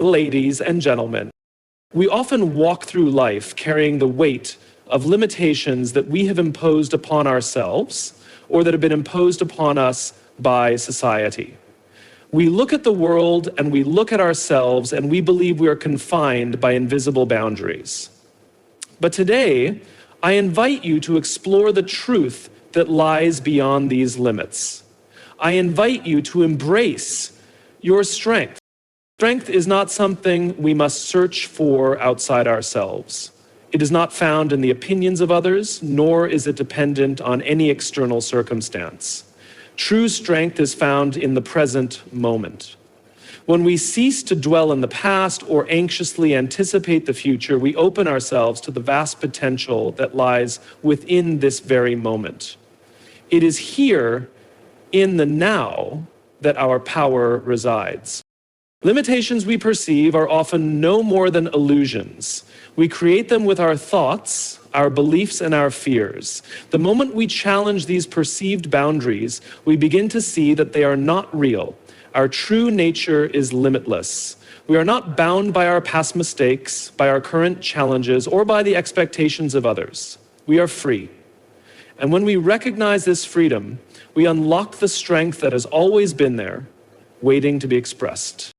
Ladies and gentlemen, we often walk through life carrying the weight of limitations that we have imposed upon ourselves or that have been imposed upon us by society. We look at the world and we look at ourselves and we believe we are confined by invisible boundaries. But today, I invite you to explore the truth that lies beyond these limits. I invite you to embrace your strength. Strength is not something we must search for outside ourselves. It is not found in the opinions of others, nor is it dependent on any external circumstance. True strength is found in the present moment. When we cease to dwell in the past or anxiously anticipate the future, we open ourselves to the vast potential that lies within this very moment. It is here, in the now, that our power resides. Limitations we perceive are often no more than illusions. We create them with our thoughts, our beliefs, and our fears. The moment we challenge these perceived boundaries, we begin to see that they are not real. Our true nature is limitless. We are not bound by our past mistakes, by our current challenges, or by the expectations of others. We are free. And when we recognize this freedom, we unlock the strength that has always been there, waiting to be expressed.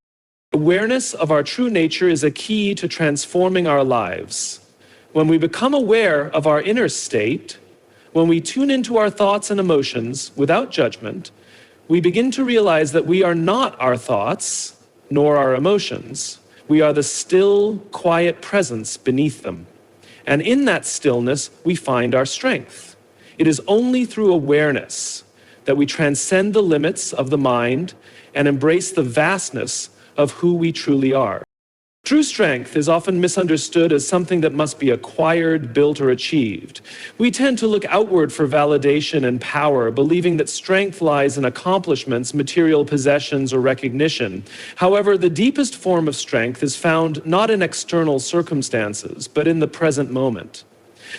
Awareness of our true nature is a key to transforming our lives. When we become aware of our inner state, when we tune into our thoughts and emotions without judgment, we begin to realize that we are not our thoughts, nor our emotions. We are the still, quiet presence beneath them. And in that stillness, we find our strength. It is only through awareness that we transcend the limits of the mind and embrace the vastness of who we truly are. True strength is often misunderstood as something that must be acquired, built, or achieved. We tend to look outward for validation and power, believing that strength lies in accomplishments, material possessions, or recognition. However, the deepest form of strength is found not in external circumstances, but in the present moment.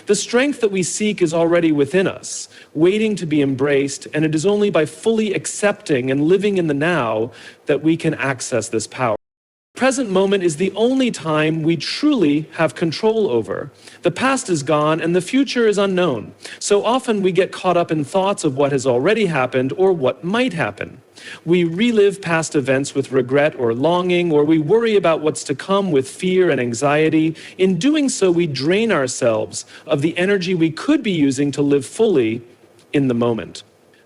The strength that we seek is already within us, waiting to be embraced, and it is only by fully accepting and living in the now that we can access this power. The present moment is the only time we truly have control over. The past is gone and the future is unknown. So often we get caught up in thoughts of what has already happened or what might happen. We relive past events with regret or longing, or we worry about what's to come with fear and anxiety. In doing so, we drain ourselves of the energy we could be using to live fully in the moment.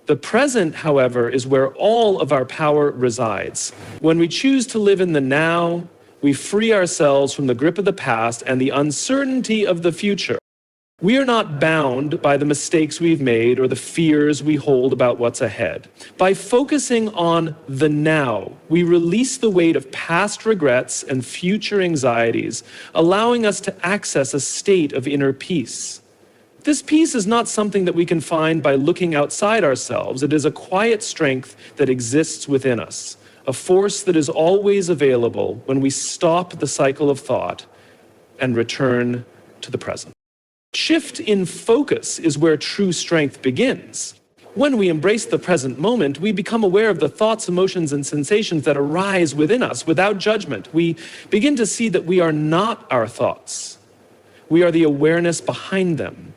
The present, however, is where all of our power resides. When we choose to live in the now, we free ourselves from the grip of the past and the uncertainty of the future. We are not bound by the mistakes we've made or the fears we hold about what's ahead. By focusing on the now, we release the weight of past regrets and future anxieties, allowing us to access a state of inner peace. This peace is not something that we can find by looking outside ourselves. It is a quiet strength that exists within us, a force that is always available when we stop the cycle of thought and return to the present. Shift in focus is where true strength begins. When we embrace the present moment, we become aware of the thoughts, emotions, and sensations that arise within us without judgment. We begin to see that we are not our thoughts. We are the awareness behind them.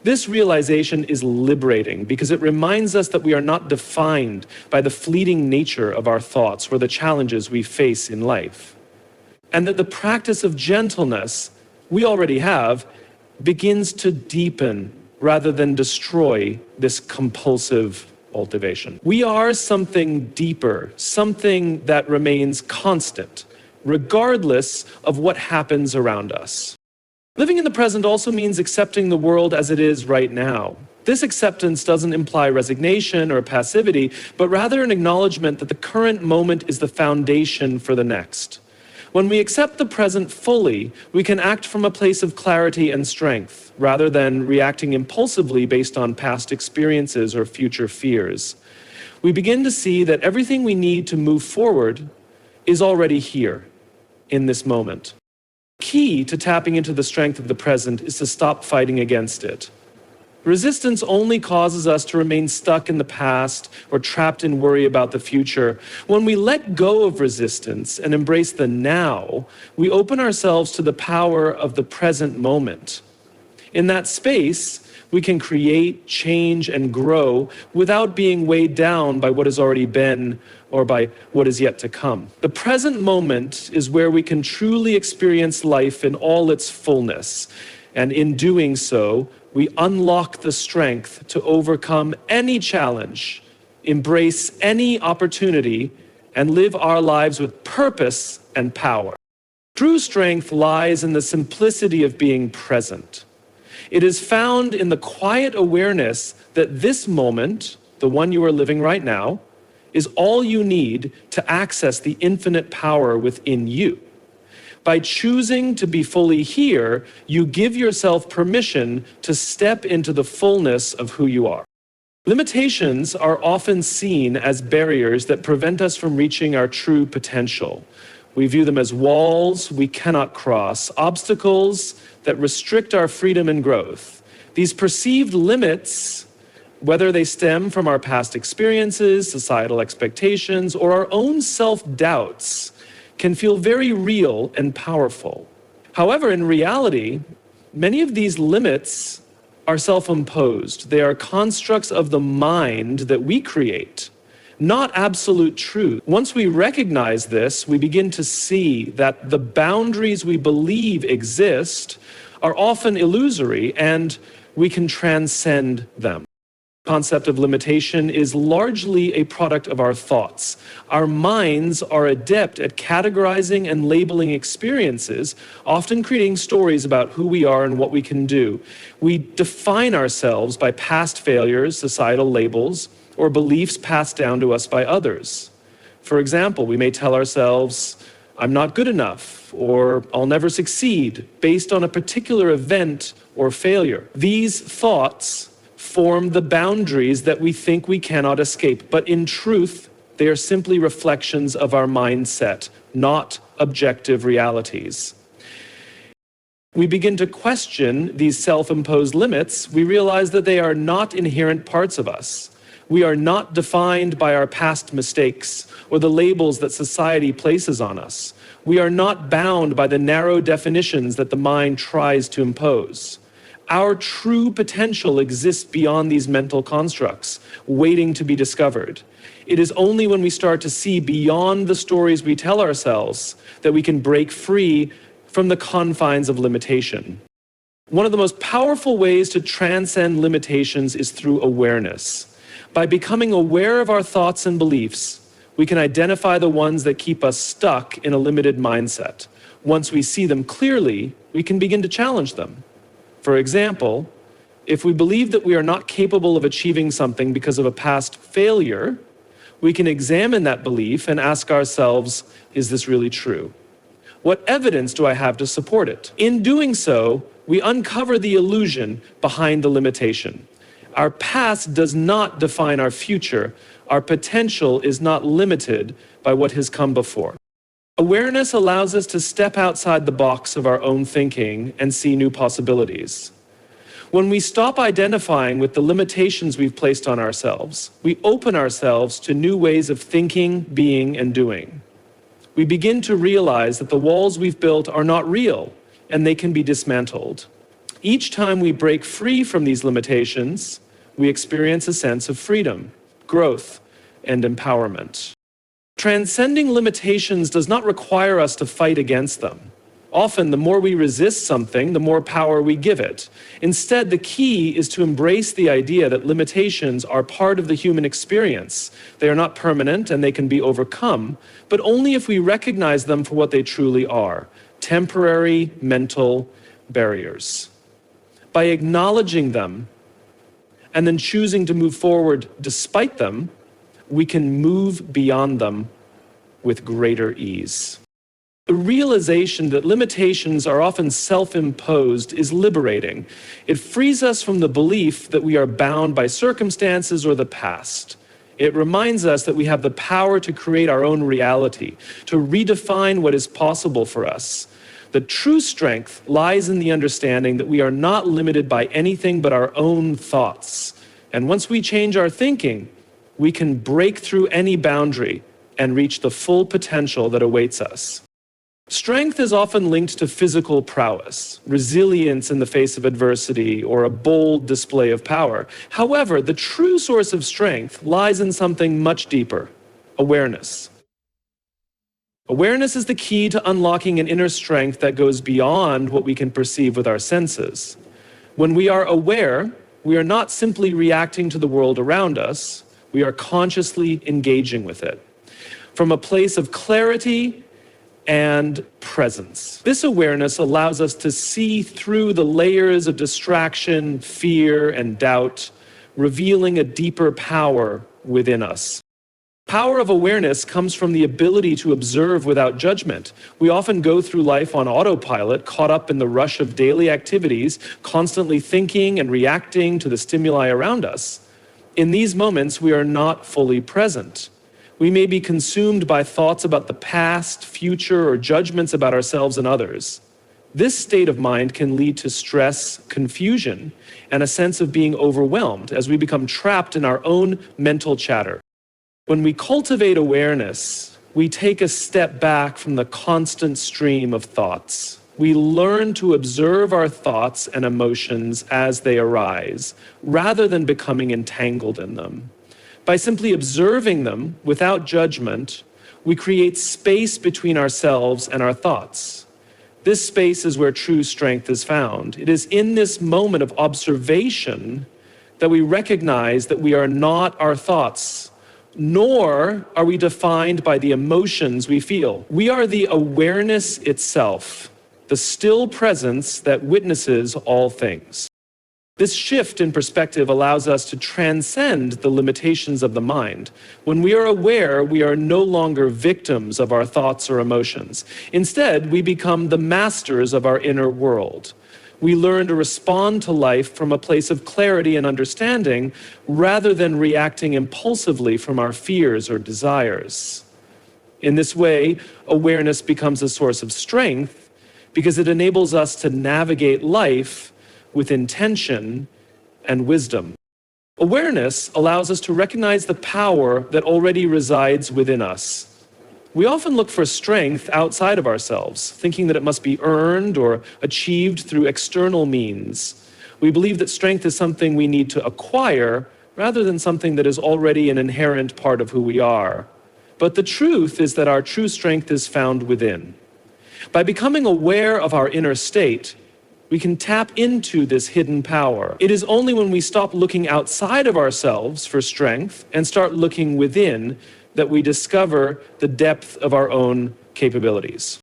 This realization is liberating because it reminds us that we are not defined by the fleeting nature of our thoughts or the challenges we face in life. And that the practice of gentleness we already have begins to deepen rather than destroy this compulsive cultivation. We are something deeper, something that remains constant, regardless of what happens around us. Living in the present also means accepting the world as it is right now. This acceptance doesn't imply resignation or passivity, but rather an acknowledgement that the current moment is the foundation for the next. When we accept the present fully, we can act from a place of clarity and strength, rather than reacting impulsively based on past experiences or future fears. We begin to see that everything we need to move forward is already here, in this moment. Key to tapping into the strength of the present is to stop fighting against it. Resistance only causes us to remain stuck in the past or trapped in worry about the future. When we let go of resistance and embrace the now, we open ourselves to the power of the present moment. In that space, we can create, change, and grow without being weighed down by what has already been or by what is yet to come. The present moment is where we can truly experience life in all its fullness. And in doing so, we unlock the strength to overcome any challenge, embrace any opportunity, and live our lives with purpose and power. True strength lies in the simplicity of being present. It is found in the quiet awareness that this moment, the one you are living right now, is all you need to access the infinite power within you. By choosing to be fully here, you give yourself permission to step into the fullness of who you are. Limitations are often seen as barriers that prevent us from reaching our true potential. We view them as walls we cannot cross, obstacles that restrict our freedom and growth. These perceived limits, whether they stem from our past experiences, societal expectations, or our own self-doubts, can feel very real and powerful. However, in reality, many of these limits are self-imposed. They are constructs of the mind that we create, not absolute truth. Once we recognize this, we begin to see that the boundaries we believe exist are often illusory, and we can transcend them. The concept of limitation is largely a product of our thoughts. Our minds are adept at categorizing and labeling experiences, often creating stories about who we are and what we can do. We define ourselves by past failures, societal labels, or beliefs passed down to us by others. For example, we may tell ourselves, "I'm not good enough," or "I'll never succeed," based on a particular event or failure. These thoughts form the boundaries that we think we cannot escape, but in truth, they are simply reflections of our mindset, not objective realities. We begin to question these self-imposed limits. We realize that they are not inherent parts of us. We are not defined by our past mistakes or the labels that society places on us. We are not bound by the narrow definitions that the mind tries to impose. Our true potential exists beyond these mental constructs, waiting to be discovered. It is only when we start to see beyond the stories we tell ourselves that we can break free from the confines of limitation. One of the most powerful ways to transcend limitations is through awareness. By becoming aware of our thoughts and beliefs, we can identify the ones that keep us stuck in a limited mindset. Once we see them clearly, we can begin to challenge them. For example, if we believe that we are not capable of achieving something because of a past failure, we can examine that belief and ask ourselves, is this really true? What evidence do I have to support it? In doing so, we uncover the illusion behind the limitation. Our past does not define our future. Our potential is not limited by what has come before. Awareness allows us to step outside the box of our own thinking and see new possibilities. When we stop identifying with the limitations we've placed on ourselves, we open ourselves to new ways of thinking, being, and doing. We begin to realize that the walls we've built are not real, and they can be dismantled. Each time we break free from these limitations, we experience a sense of freedom, growth, and empowerment. Transcending limitations does not require us to fight against them. Often, the more we resist something, the more power we give it. Instead, the key is to embrace the idea that limitations are part of the human experience. They are not permanent and they can be overcome, but only if we recognize them for what they truly are: temporary mental barriers. By acknowledging them and then choosing to move forward despite them, we can move beyond them with greater ease. The realization that limitations are often self-imposed is liberating. It frees us from the belief that we are bound by circumstances or the past. It reminds us that we have the power to create our own reality, to redefine what is possible for us. The true strength lies in the understanding that we are not limited by anything but our own thoughts. And once we change our thinking, we can break through any boundary and reach the full potential that awaits us. Strength is often linked to physical prowess, resilience in the face of adversity, or a bold display of power. However, the true source of strength lies in something much deeper: awareness. Awareness is the key to unlocking an inner strength that goes beyond what we can perceive with our senses. When we are aware, we are not simply reacting to the world around us, we are consciously engaging with it from a place of clarity and presence. This awareness allows us to see through the layers of distraction, fear, and doubt, revealing a deeper power within us. Power of awareness comes from the ability to observe without judgment. We often go through life on autopilot, caught up in the rush of daily activities, constantly thinking and reacting to the stimuli around us. In these moments, we are not fully present. We may be consumed by thoughts about the past, future, or judgments about ourselves and others. This state of mind can lead to stress, confusion, and a sense of being overwhelmed as we become trapped in our own mental chatter. When we cultivate awareness, we take a step back from the constant stream of thoughts. We learn to observe our thoughts and emotions as they arise, rather than becoming entangled in them. By simply observing them without judgment, we create space between ourselves and our thoughts. This space is where true strength is found. It is in this moment of observation that we recognize that we are not our thoughts, nor are we defined by the emotions we feel. We are the awareness itself, the still presence that witnesses all things. This shift in perspective allows us to transcend the limitations of the mind. When we are aware, we are no longer victims of our thoughts or emotions. Instead, we become the masters of our inner world. We learn to respond to life from a place of clarity and understanding, rather than reacting impulsively from our fears or desires. In this way, awareness becomes a source of strength because it enables us to navigate life with intention and wisdom. Awareness allows us to recognize the power that already resides within us. We often look for strength outside of ourselves, thinking that it must be earned or achieved through external means. We believe that strength is something we need to acquire rather than something that is already an inherent part of who we are. But the truth is that our true strength is found within. By becoming aware of our inner state, we can tap into this hidden power. It is only when we stop looking outside of ourselves for strength and start looking within that we discover the depth of our own capabilities.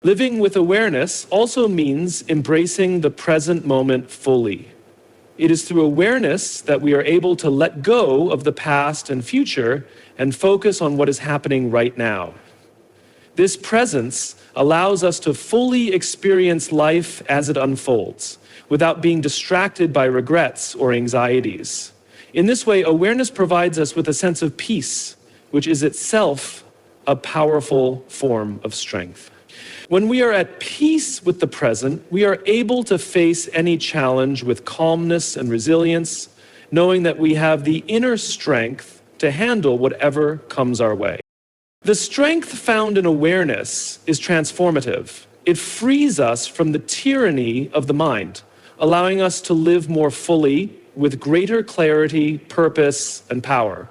Living with awareness also means embracing the present moment fully. It is through awareness that we are able to let go of the past and future and focus on what is happening right now. This presence allows us to fully experience life as it unfolds, without being distracted by regrets or anxieties. In this way, awareness provides us with a sense of peace, which is itself a powerful form of strength. When we are at peace with the present, we are able to face any challenge with calmness and resilience, knowing that we have the inner strength to handle whatever comes our way. The strength found in awareness is transformative. It frees us from the tyranny of the mind, allowing us to live more fully with greater clarity, purpose, and power.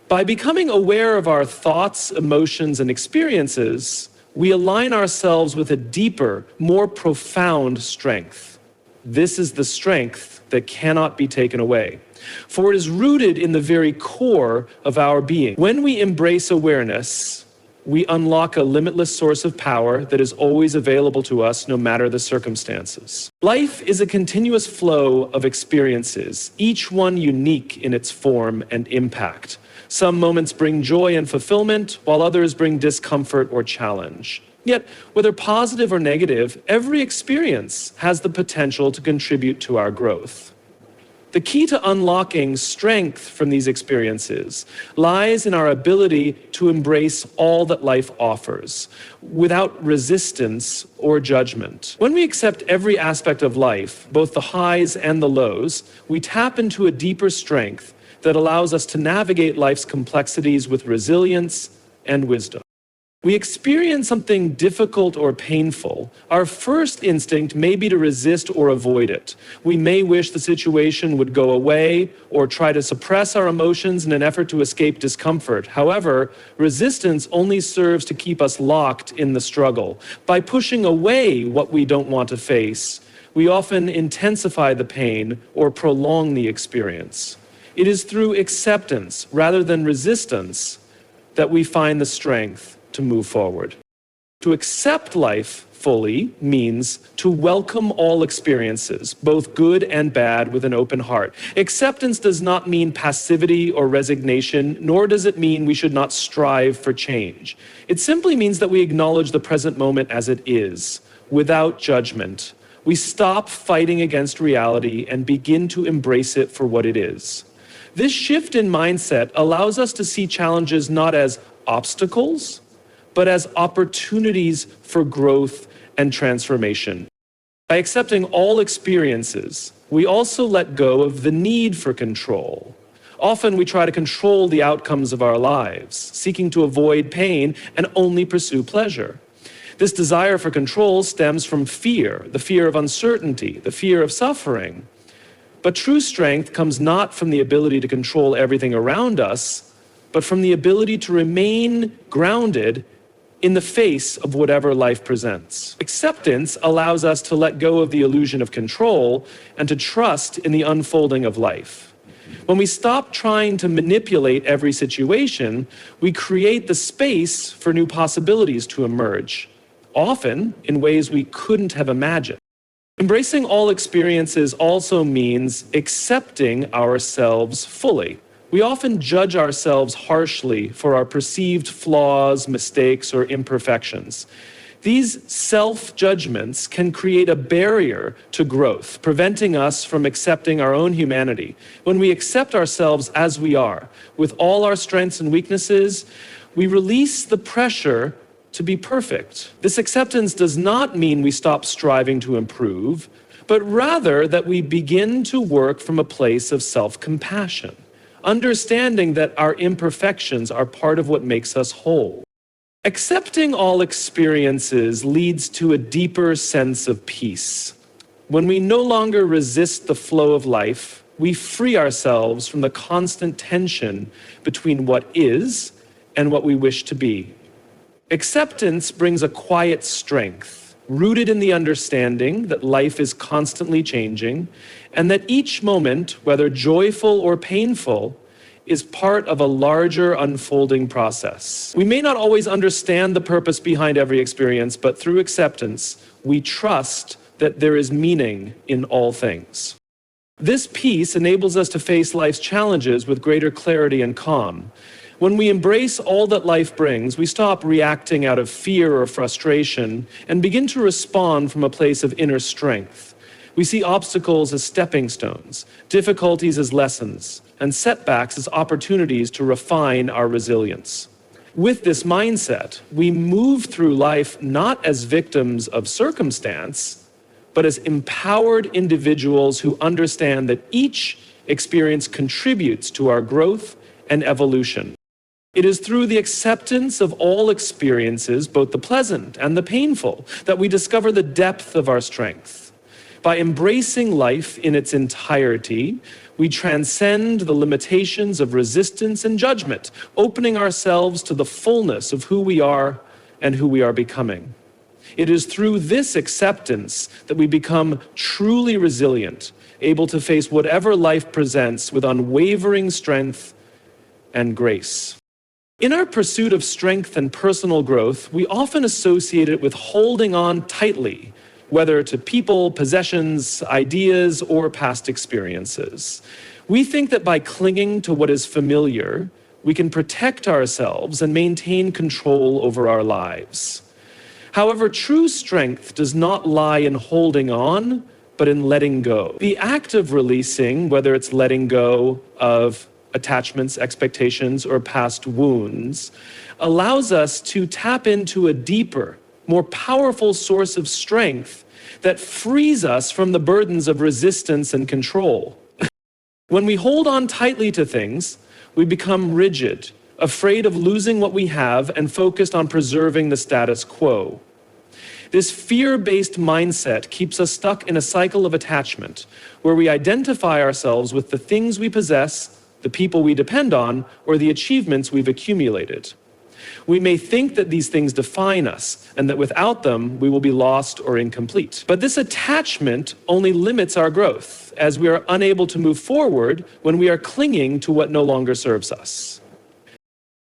By becoming aware of our thoughts, emotions, and experiences, we align ourselves with a deeper, more profound strength. This is the strength that cannot be taken away, for it is rooted in the very core of our being. When we embrace awareness, we unlock a limitless source of power that is always available to us no matter the circumstances. Life is a continuous flow of experiences, each one unique in its form and impact. Some moments bring joy and fulfillment, while others bring discomfort or challenge. Yet, whether positive or negative, every experience has the potential to contribute to our growth. The key to unlocking strength from these experiences lies in our ability to embrace all that life offers, without resistance or judgment. When we accept every aspect of life, both the highs and the lows, we tap into a deeper strength that allows us to navigate life's complexities with resilience and wisdom. We experience something difficult or painful, our first instinct may be to resist or avoid it. We may wish the situation would go away or try to suppress our emotions in an effort to escape discomfort. However, resistance only serves to keep us locked in the struggle. By pushing away what we don't want to face, we often intensify the pain or prolong the experience. It is through acceptance rather than resistance that we find the strength to move forward. To accept life fully means to welcome all experiences, both good and bad, with an open heart. Acceptance does not mean passivity or resignation, nor does it mean we should not strive for change. It simply means that we acknowledge the present moment as it is, without judgment. We stop fighting against reality and begin to embrace it for what it is. This shift in mindset allows us to see challenges not as obstacles, but as opportunities for growth and transformation. By accepting all experiences, we also let go of the need for control. Often we try to control the outcomes of our lives, seeking to avoid pain and only pursue pleasure. This desire for control stems from fear, the fear of uncertainty, the fear of suffering. But true strength comes not from the ability to control everything around us, but from the ability to remain grounded in the face of whatever life presents. Acceptance allows us to let go of the illusion of control and to trust in the unfolding of life. When we stop trying to manipulate every situation, we create the space for new possibilities to emerge, often in ways we couldn't have imagined. Embracing all experiences also means accepting ourselves fully. We often judge ourselves harshly for our perceived flaws, mistakes, or imperfections. These self-judgments can create a barrier to growth, preventing us from accepting our own humanity. When we accept ourselves as we are, with all our strengths and weaknesses, we release the pressure to be perfect. This acceptance does not mean we stop striving to improve, but rather that we begin to work from a place of self-compassion, understanding that our imperfections are part of what makes us whole. Accepting all experiences leads to a deeper sense of peace. When we no longer resist the flow of life, we free ourselves from the constant tension between what is and what we wish to be. Acceptance brings a quiet strength, rooted in the understanding that life is constantly changing, and that each moment, whether joyful or painful, is part of a larger unfolding process. We may not always understand the purpose behind every experience, but through acceptance, we trust that there is meaning in all things. This peace enables us to face life's challenges with greater clarity and calm. When we embrace all that life brings, we stop reacting out of fear or frustration and begin to respond from a place of inner strength. We see obstacles as stepping stones, difficulties as lessons, and setbacks as opportunities to refine our resilience. With this mindset, we move through life not as victims of circumstance, but as empowered individuals who understand that each experience contributes to our growth and evolution. It is through the acceptance of all experiences, both the pleasant and the painful, that we discover the depth of our strength. By embracing life in its entirety, we transcend the limitations of resistance and judgment, opening ourselves to the fullness of who we are and who we are becoming. It is through this acceptance that we become truly resilient, able to face whatever life presents with unwavering strength and grace. In our pursuit of strength and personal growth, we often associate it with holding on tightly, whether to people, possessions, ideas, or past experiences. We think that by clinging to what is familiar, we can protect ourselves and maintain control over our lives. However, true strength does not lie in holding on, but in letting go. The act of releasing, whether it's letting go of attachments, expectations, or past wounds, allows us to tap into a deeper, more powerful source of strength that frees us from the burdens of resistance and control. When we hold on tightly to things, we become rigid, afraid of losing what we have, and focused on preserving the status quo. This fear-based mindset keeps us stuck in a cycle of attachment, where we identify ourselves with the things we possess, the people we depend on, or the achievements we've accumulated. We may think that these things define us, and that without them, we will be lost or incomplete. But this attachment only limits our growth, as we are unable to move forward when we are clinging to what no longer serves us.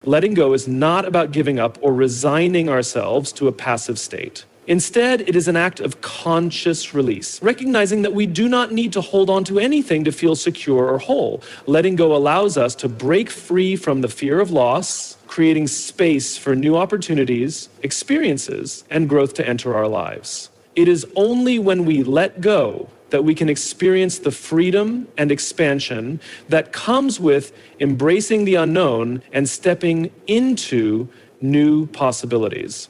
Letting go is not about giving up or resigning ourselves to a passive state. Instead, it is an act of conscious release, recognizing that we do not need to hold on to anything to feel secure or whole. Letting go allows us to break free from the fear of loss, creating space for new opportunities, experiences, and growth to enter our lives. It is only when we let go that we can experience the freedom and expansion that comes with embracing the unknown and stepping into new possibilities.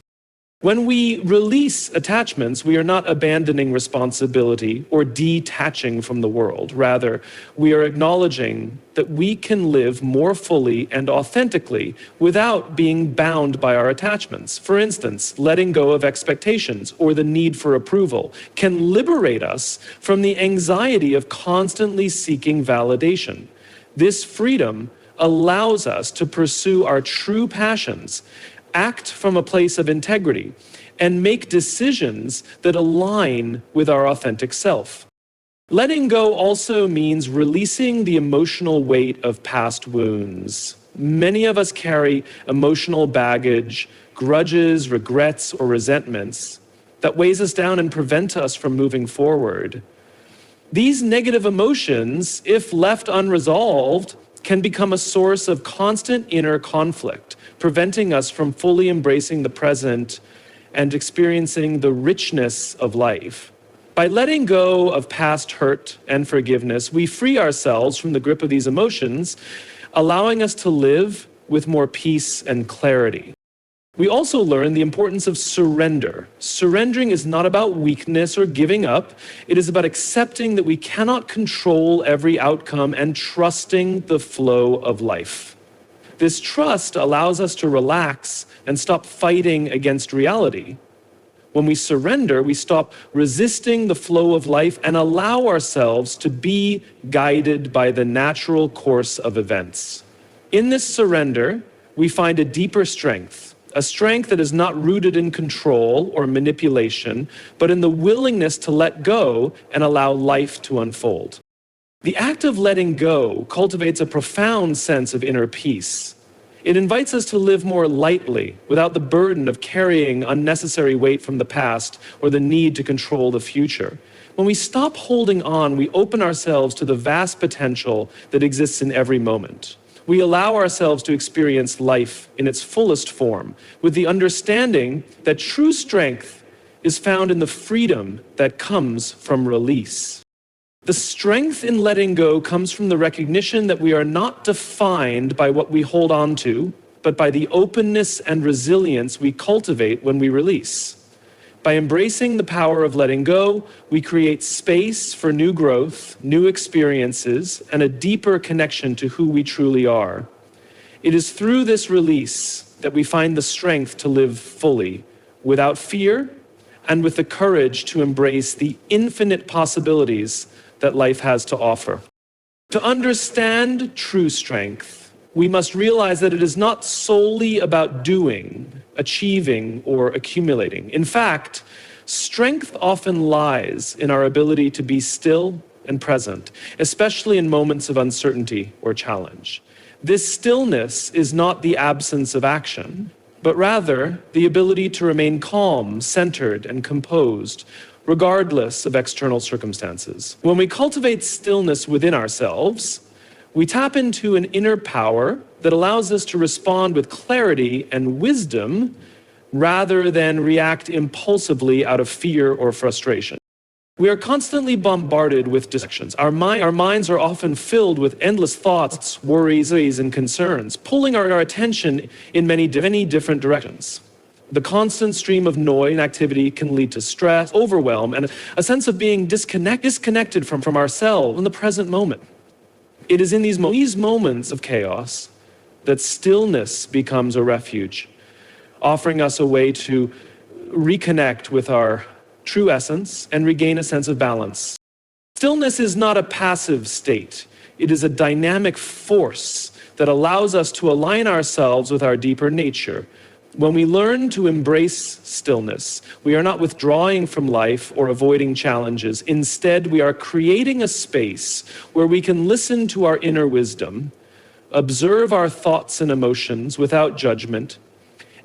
When we release attachments, we are not abandoning responsibility or detaching from the world. Rather, we are acknowledging that we can live more fully and authentically without being bound by our attachments. For instance, letting go of expectations or the need for approval can liberate us from the anxiety of constantly seeking validation. This freedom allows us to pursue our true passions, act from a place of integrity, and make decisions that align with our authentic self. Letting go also means releasing the emotional weight of past wounds. Many of us carry emotional baggage, grudges, regrets, or resentments that weighs us down and prevent us from moving forward. These negative emotions, if left unresolved, can become a source of constant inner conflict, preventing us from fully embracing the present and experiencing the richness of life. By letting go of past hurt and forgiveness, we free ourselves from the grip of these emotions, allowing us to live with more peace and clarity. We also learn the importance of surrender. Surrendering is not about weakness or giving up. It is about accepting that we cannot control every outcome and trusting the flow of life. This trust allows us to relax and stop fighting against reality. When we surrender, we stop resisting the flow of life and allow ourselves to be guided by the natural course of events. In this surrender, we find a deeper strength, a strength that is not rooted in control or manipulation, but in the willingness to let go and allow life to unfold. The act of letting go cultivates a profound sense of inner peace. It invites us to live more lightly, without the burden of carrying unnecessary weight from the past or the need to control the future. When we stop holding on, we open ourselves to the vast potential that exists in every moment. We allow ourselves to experience life in its fullest form, with the understanding that true strength is found in the freedom that comes from release. The strength in letting go comes from the recognition that we are not defined by what we hold on to, but by the openness and resilience we cultivate when we release. By embracing the power of letting go, we create space for new growth, new experiences, and a deeper connection to who we truly are. It is through this release that we find the strength to live fully, without fear, and with the courage to embrace the infinite possibilities that life has to offer. To understand true strength, we must realize that it is not solely about doing, achieving, or accumulating. In fact, strength often lies in our ability to be still and present, especially in moments of uncertainty or challenge. This stillness is not the absence of action, but rather the ability to remain calm, centered, and composed, regardless of external circumstances. When we cultivate stillness within ourselves, we tap into an inner power that allows us to respond with clarity and wisdom rather than react impulsively out of fear or frustration. We are constantly bombarded with distractions. Our minds are often filled with endless thoughts, worries, and concerns, pulling our attention in many different directions. The constant stream of noise and activity can lead to stress, overwhelm, and a sense of being disconnected from ourselves in the present moment. It is in these moments of chaos that stillness becomes a refuge, offering us a way to reconnect with our true essence and regain a sense of balance. Stillness is not a passive state. It is a dynamic force that allows us to align ourselves with our deeper nature. When we learn to embrace stillness, we are not withdrawing from life or avoiding challenges. Instead, we are creating a space where we can listen to our inner wisdom, observe our thoughts and emotions without judgment,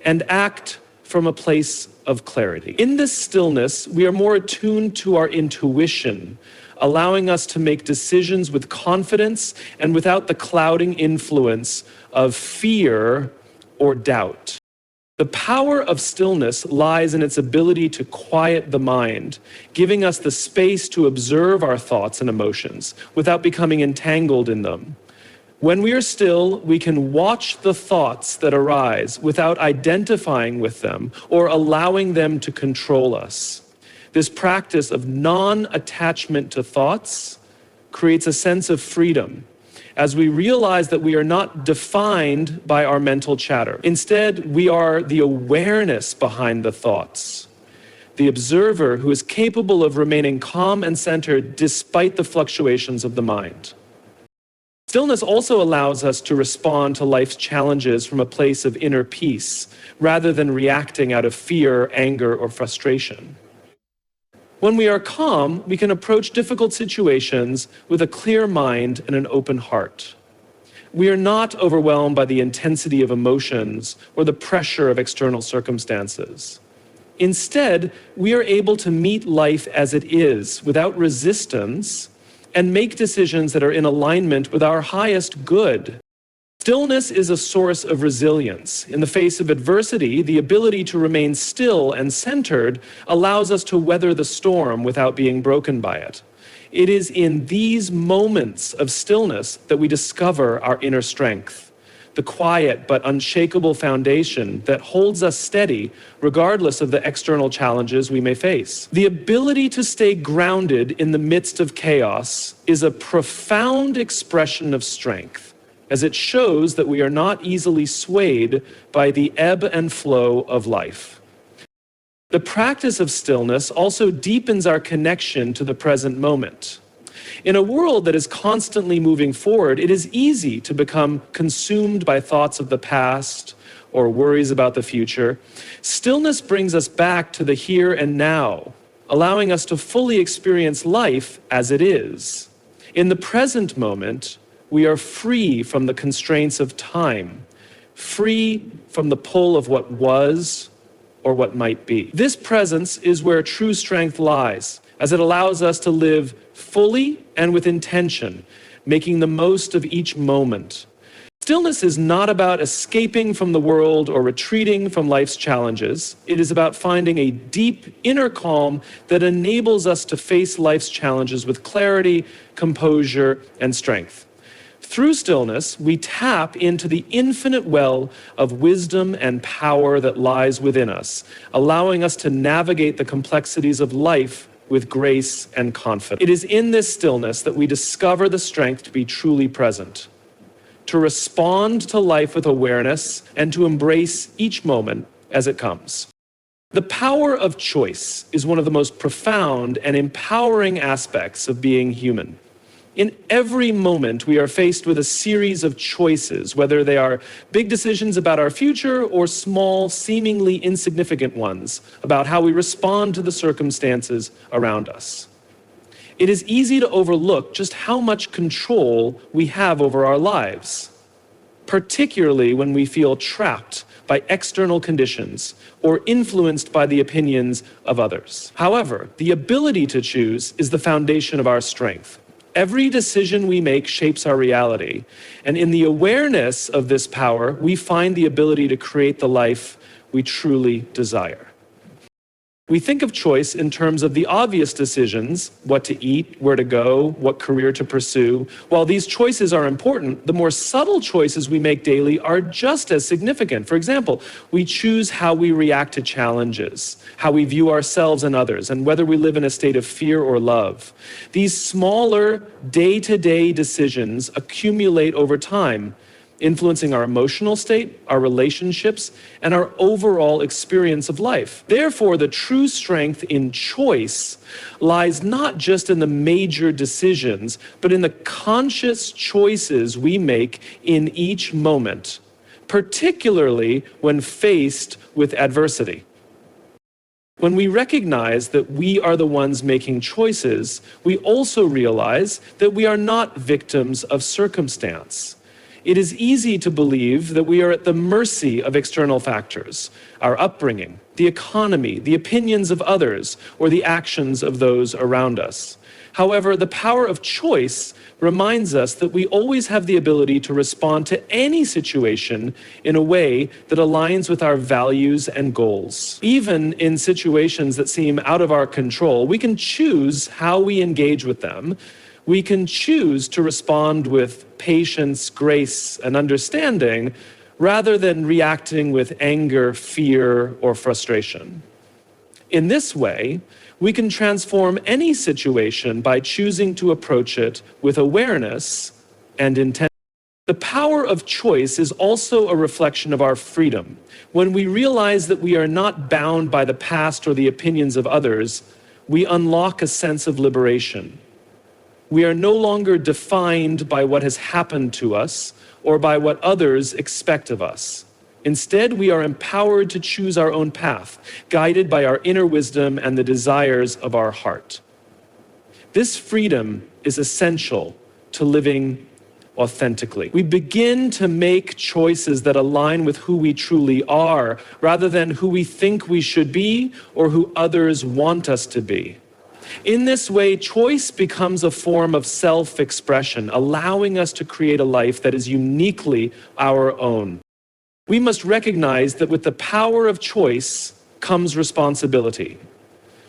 and act from a place of clarity. In this stillness, we are more attuned to our intuition, allowing us to make decisions with confidence and without the clouding influence of fear or doubt. The power of stillness lies in its ability to quiet the mind, giving us the space to observe our thoughts and emotions without becoming entangled in them. When we are still, we can watch the thoughts that arise without identifying with them or allowing them to control us. This practice of non-attachment to thoughts creates a sense of freedom, as we realize that we are not defined by our mental chatter. Instead, we are the awareness behind the thoughts, the observer who is capable of remaining calm and centered despite the fluctuations of the mind. Stillness also allows us to respond to life's challenges from a place of inner peace, rather than reacting out of fear, anger, or frustration. When we are calm, we can approach difficult situations with a clear mind and an open heart. We are not overwhelmed by the intensity of emotions or the pressure of external circumstances. Instead, we are able to meet life as it is, without resistance, and make decisions that are in alignment with our highest good. Stillness is a source of resilience. In the face of adversity, the ability to remain still and centered allows us to weather the storm without being broken by it. It is in these moments of stillness that we discover our inner strength, the quiet but unshakable foundation that holds us steady regardless of the external challenges we may face. The ability to stay grounded in the midst of chaos is a profound expression of strength, as it shows that we are not easily swayed by the ebb and flow of life. The practice of stillness also deepens our connection to the present moment. In a world that is constantly moving forward, it is easy to become consumed by thoughts of the past or worries about the future. Stillness brings us back to the here and now, allowing us to fully experience life as it is. In the present moment, we are free from the constraints of time, free from the pull of what was or what might be. This presence is where true strength lies, as it allows us to live fully and with intention, making the most of each moment. Stillness is not about escaping from the world or retreating from life's challenges. It is about finding a deep inner calm that enables us to face life's challenges with clarity, composure, and strength. Through stillness, we tap into the infinite well of wisdom and power that lies within us, allowing us to navigate the complexities of life with grace and confidence. It is in this stillness that we discover the strength to be truly present, to respond to life with awareness, and to embrace each moment as it comes. The power of choice is one of the most profound and empowering aspects of being human. In every moment, we are faced with a series of choices, whether they are big decisions about our future or small, seemingly insignificant ones about how we respond to the circumstances around us. It is easy to overlook just how much control we have over our lives, particularly when we feel trapped by external conditions or influenced by the opinions of others. However, the ability to choose is the foundation of our strength. Every decision we make shapes our reality, and in the awareness of this power, we find the ability to create the life we truly desire. We think of choice in terms of the obvious decisions, what to eat, where to go, what career to pursue. While these choices are important, the more subtle choices we make daily are just as significant. For example, we choose how we react to challenges, how we view ourselves and others, and whether we live in a state of fear or love. These smaller, day-to-day decisions accumulate over time, influencing our emotional state, our relationships, and our overall experience of life. Therefore, the true strength in choice lies not just in the major decisions, but in the conscious choices we make in each moment, particularly when faced with adversity. When we recognize that we are the ones making choices, we also realize that we are not victims of circumstance. It is easy to believe that we are at the mercy of external factors, our upbringing, the economy, the opinions of others, or the actions of those around us. However, the power of choice reminds us that we always have the ability to respond to any situation in a way that aligns with our values and goals. Even in situations that seem out of our control, we can choose how we engage with them. We can choose to respond with patience, grace, and understanding rather than reacting with anger, fear, or frustration. In this way, we can transform any situation by choosing to approach it with awareness and intent. The power of choice is also a reflection of our freedom. When we realize that we are not bound by the past or the opinions of others, we unlock a sense of liberation. We are no longer defined by what has happened to us or by what others expect of us. Instead, we are empowered to choose our own path, guided by our inner wisdom and the desires of our heart. This freedom is essential to living authentically. We begin to make choices that align with who we truly are, rather than who we think we should be or who others want us to be. In this way, choice becomes a form of self-expression, allowing us to create a life that is uniquely our own. We must recognize that with the power of choice comes responsibility.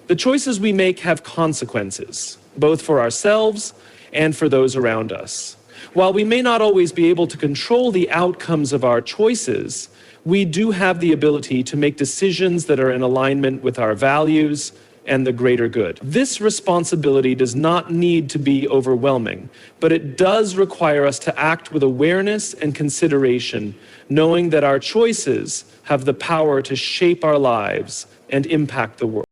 The choices we make have consequences, both for ourselves and for those around us. While we may not always be able to control the outcomes of our choices, we do have the ability to make decisions that are in alignment with our values and the greater good. This responsibility does not need to be overwhelming, but it does require us to act with awareness and consideration, knowing that our choices have the power to shape our lives and impact the world.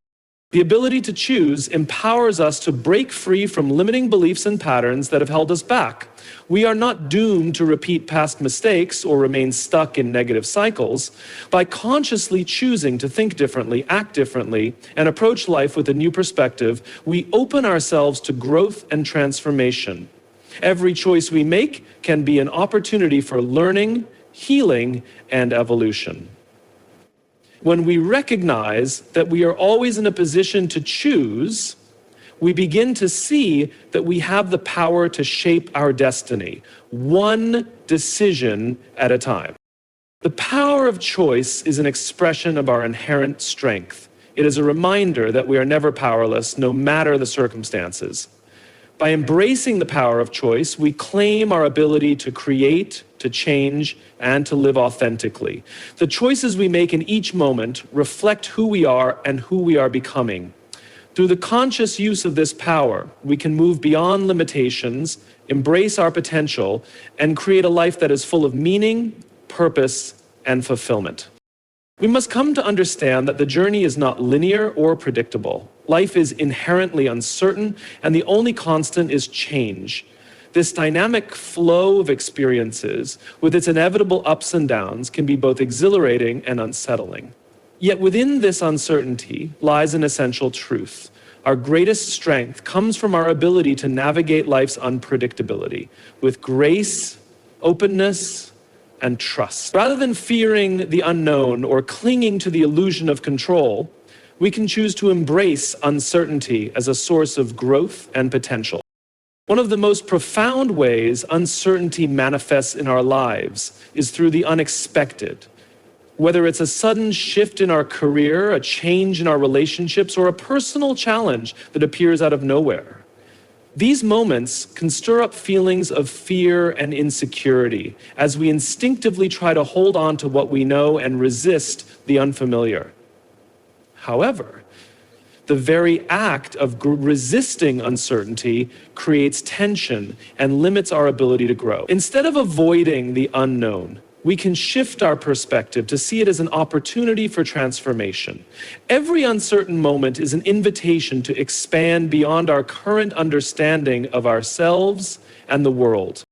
The ability to choose empowers us to break free from limiting beliefs and patterns that have held us back. We are not doomed to repeat past mistakes or remain stuck in negative cycles. By consciously choosing to think differently, act differently, and approach life with a new perspective, we open ourselves to growth and transformation. Every choice we make can be an opportunity for learning, healing, and evolution. When we recognize that we are always in a position to choose, we begin to see that we have the power to shape our destiny, one decision at a time. The power of choice is an expression of our inherent strength. It is a reminder that we are never powerless, no matter the circumstances. By embracing the power of choice, we claim our ability to create, to change, and to live authentically. The choices we make in each moment reflect who we are and who we are becoming. Through the conscious use of this power, we can move beyond limitations, embrace our potential, and create a life that is full of meaning, purpose, and fulfillment. We must come to understand that the journey is not linear or predictable. Life is inherently uncertain, and the only constant is change. This dynamic flow of experiences, with its inevitable ups and downs, can be both exhilarating and unsettling. Yet within this uncertainty lies an essential truth. Our greatest strength comes from our ability to navigate life's unpredictability with grace, openness, and trust. Rather than fearing the unknown or clinging to the illusion of control, we can choose to embrace uncertainty as a source of growth and potential. One of the most profound ways uncertainty manifests in our lives is through the unexpected. Whether it's a sudden shift in our career, a change in our relationships, or a personal challenge that appears out of nowhere. These moments can stir up feelings of fear and insecurity as we instinctively try to hold on to what we know and resist the unfamiliar. However, the very act of resisting uncertainty creates tension and limits our ability to grow. Instead of avoiding the unknown, we can shift our perspective to see it as an opportunity for transformation. Every uncertain moment is an invitation to expand beyond our current understanding of ourselves and the world.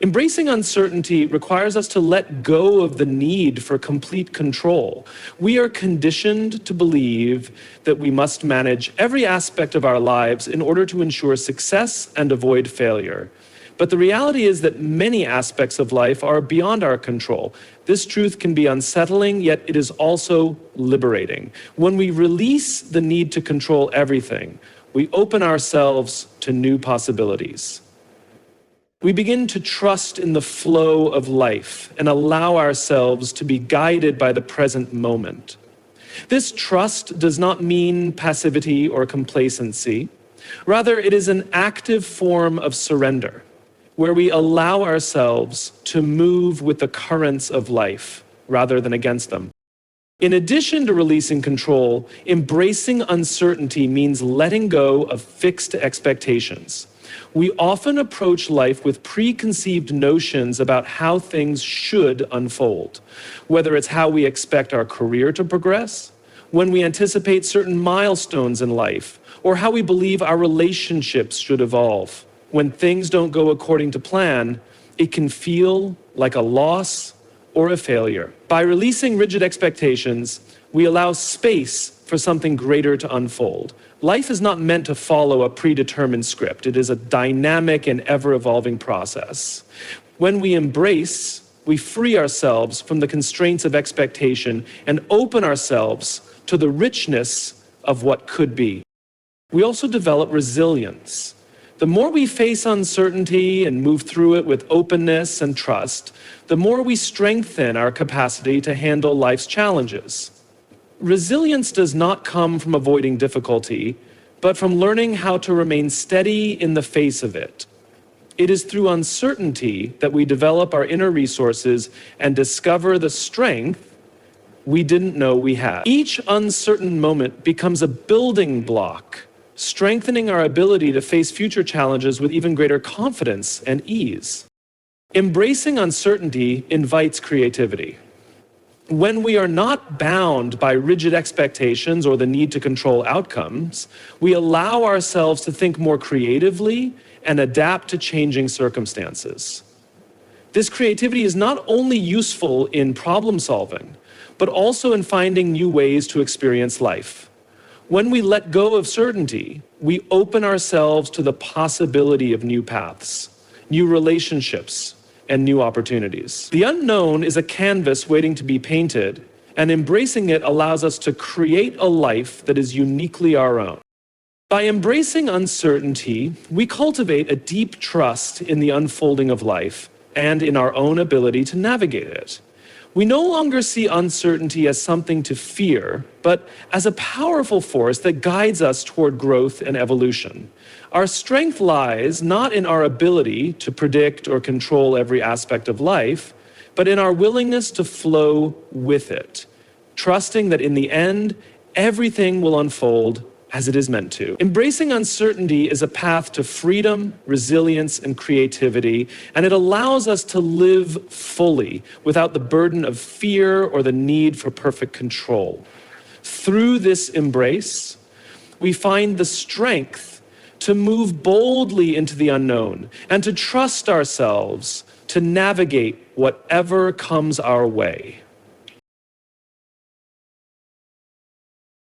Embracing uncertainty requires us to let go of the need for complete control. We are conditioned to believe that we must manage every aspect of our lives in order to ensure success and avoid failure. But the reality is that many aspects of life are beyond our control. This truth can be unsettling, yet it is also liberating. When we release the need to control everything, we open ourselves to new possibilities. We begin to trust in the flow of life and allow ourselves to be guided by the present moment. This trust does not mean passivity or complacency. Rather, it is an active form of surrender, where we allow ourselves to move with the currents of life rather than against them. In addition to releasing control, embracing uncertainty means letting go of fixed expectations. We often approach life with preconceived notions about how things should unfold, whether it's how we expect our career to progress, when we anticipate certain milestones in life, or how we believe our relationships should evolve. When things don't go according to plan, it can feel like a loss or a failure. By releasing rigid expectations, we allow space for something greater to unfold. Life is not meant to follow a predetermined script. It is a dynamic and ever-evolving process. When we embrace, we free ourselves from the constraints of expectation and open ourselves to the richness of what could be. We also develop resilience. The more we face uncertainty and move through it with openness and trust, the more we strengthen our capacity to handle life's challenges. Resilience does not come from avoiding difficulty, but from learning how to remain steady in the face of it. It is through uncertainty that we develop our inner resources and discover the strength we didn't know we had. Each uncertain moment becomes a building block, strengthening our ability to face future challenges with even greater confidence and ease. Embracing uncertainty invites creativity. When we are not bound by rigid expectations or the need to control outcomes, we allow ourselves to think more creatively and adapt to changing circumstances. This creativity is not only useful in problem solving, but also in finding new ways to experience life. When we let go of certainty, we open ourselves to the possibility of new paths, new relationships, and new opportunities. The unknown is a canvas waiting to be painted, and embracing it allows us to create a life that is uniquely our own. By embracing uncertainty, we cultivate a deep trust in the unfolding of life and in our own ability to navigate it. We no longer see uncertainty as something to fear, but as a powerful force that guides us toward growth and evolution. Our strength lies not in our ability to predict or control every aspect of life, but in our willingness to flow with it, trusting that in the end, everything will unfold as it is meant to. Embracing uncertainty is a path to freedom, resilience, and creativity, and it allows us to live fully without the burden of fear or the need for perfect control. Through this embrace, we find the strength to move boldly into the unknown and to trust ourselves to navigate whatever comes our way.